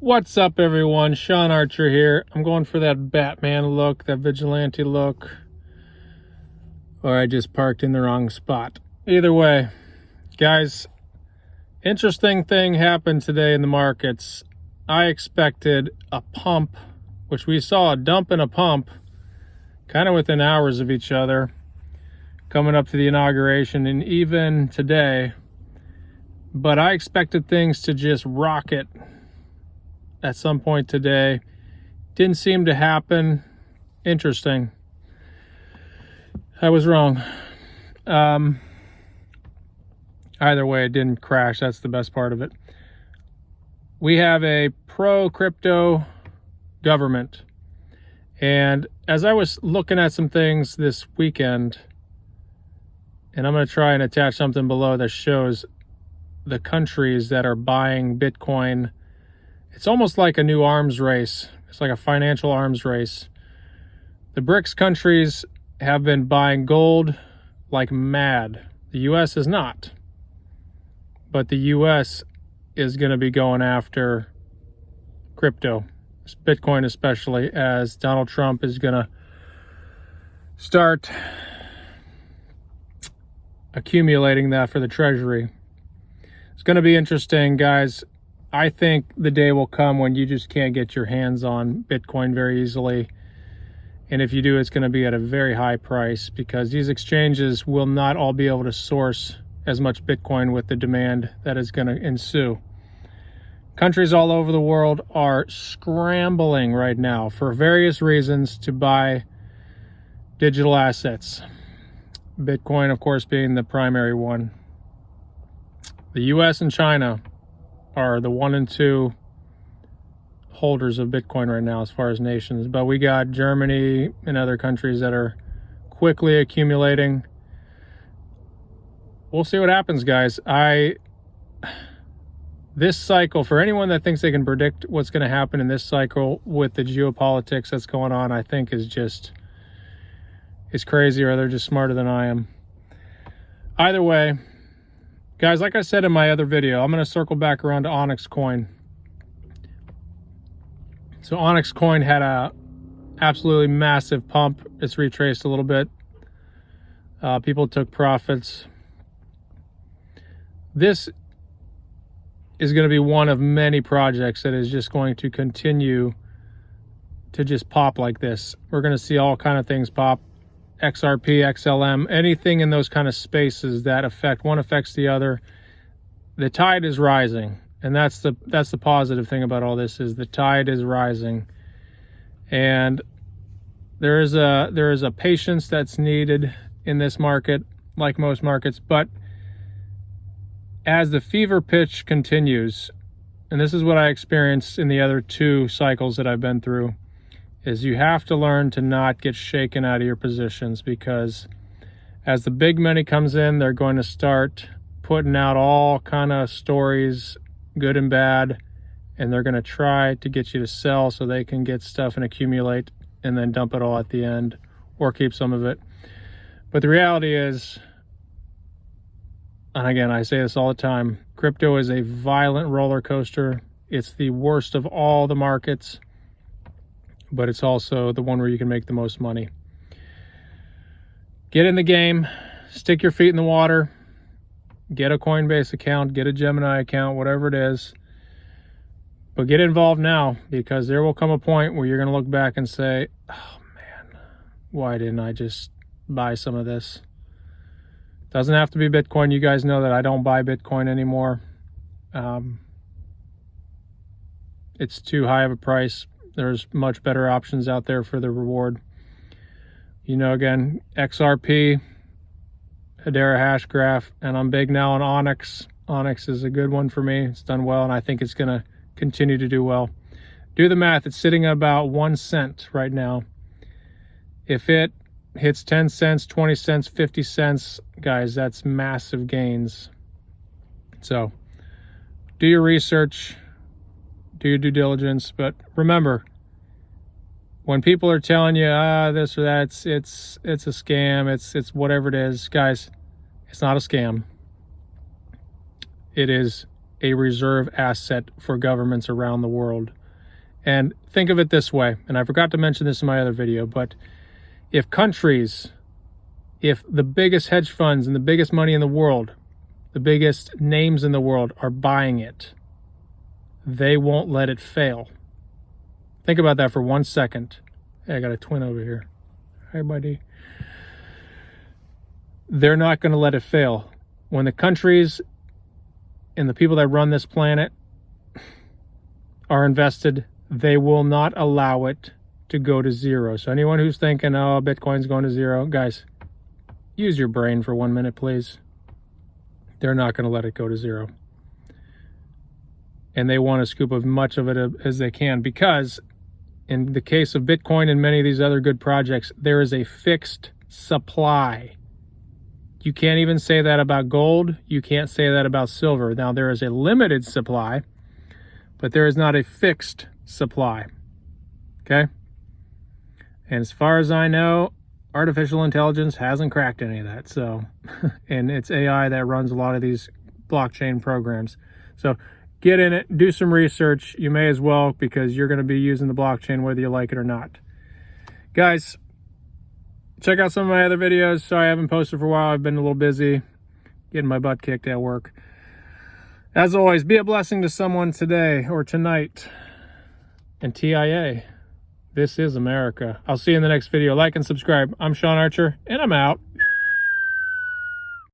What's up, everyone? Sean Archer here. I'm going for that Batman look, that vigilante look, or I just parked in the wrong spot. Either way, guys, interesting thing happened today in the markets. I expected a pump, which we saw a dump and a pump kind of within hours of each other coming up to the inauguration and even today, but I expected things to just rocket at some point today. Didn't seem to happen. Interesting. I was wrong. Either way, it didn't crash. That's the best part of it. We have a pro-crypto government. And as I was looking at some things this weekend, and I'm going to try and attach something below that shows the countries that are buying Bitcoin. It's almost like a new arms race. It's like a financial arms race. The BRICS countries have been buying gold like mad. The U.S. is not. But the U.S. is going to be going after crypto, Bitcoin especially, as Donald Trump is going to start accumulating that for the Treasury. It's going to be interesting, guys. I think the day will come when you just can't get your hands on Bitcoin very easily. And if you do, it's going to be at a very high price because these exchanges will not all be able to source as much Bitcoin with the demand that is going to ensue. Countries all over the world are scrambling right now for various reasons to buy digital assets. Bitcoin, of course, being the primary one. The US and China are the 1 and 2 holders of Bitcoin right now as far as nations. But we got Germany and other countries that are quickly accumulating. We'll see what happens, guys. This cycle, for anyone that thinks they can predict what's going to happen in this cycle with the geopolitics that's going on, I think is crazy, or they're just smarter than I am. Either way, guys, like I said in my other video, I'm going to circle back around to Onyx Coin. So Onyx Coin had a absolutely massive pump. It's retraced a little bit. People took profits. This is going to be one of many projects that is just going to continue to just pop like this. We're going to see all kind of things pop. XRP, XLM, anything in those kind of spaces that one affects the other. The tide is rising, and that's the positive thing about all this is the tide is rising, and there is a patience that's needed in this market, like most markets. But as the fever pitch continues, and this is what I experienced in the other 2 cycles that I've been through, is you have to learn to not get shaken out of your positions, because as the big money comes in, they're going to start putting out all kind of stories, good and bad, and they're going to try to get you to sell so they can get stuff and accumulate and then dump it all at the end or keep some of it. But the reality is, and again, I say this all the time, crypto is a violent roller coaster. It's the worst of all the markets, but it's also the one where you can make the most money. Get in the game, stick your feet in the water, get a Coinbase account, get a Gemini account, whatever it is. But get involved now, because there will come a point where you're going to look back and say, oh man, why didn't I just buy some of this? Doesn't have to be Bitcoin. You guys know that I don't buy Bitcoin anymore. It's too high of a price. There's much better options out there for the reward. You know, again, XRP, Hedera Hashgraph, and I'm big now on Onyx. Onyx is a good one for me. It's done well, and I think it's going to continue to do well. Do the math. It's sitting at about 1 cent right now. If it hits 10 cents, 20 cents, 50 cents, guys, that's massive gains. So do your research. Do your due diligence, but remember, when people are telling you this or that, it's a scam, it's whatever it is, guys, it's not a scam. It is a reserve asset for governments around the world. And think of it this way, and I forgot to mention this in my other video, but if the biggest hedge funds and the biggest money in the world, the biggest names in the world are buying it, they won't let it fail. Think about that for 1 second. Hey, I got a twin over here. Hi, buddy. They're not going to let it fail. When the countries and the people that run this planet are invested, they will not allow it to go to zero. So anyone who's thinking, oh, Bitcoin's going to zero, guys, use your brain for 1 minute, please. They're not going to let it go to zero. And they want to scoop as much of it as they can, because in the case of Bitcoin and many of these other good projects, there is a fixed supply. You can't even say that about gold. You can't say that about silver. Now, there is a limited supply, but there is not a fixed supply. Okay? And as far as I know, artificial intelligence hasn't cracked any of that. So, and it's AI that runs a lot of these blockchain programs. So get in it, do some research. You may as well, because you're going to be using the blockchain whether you like it or not. Guys, check out some of my other videos. Sorry I haven't posted for a while. I've been a little busy getting my butt kicked at work. As always, be a blessing to someone today or tonight. And TIA, this is America. I'll see you in the next video. Like and subscribe. I'm Sean Archer, and I'm out.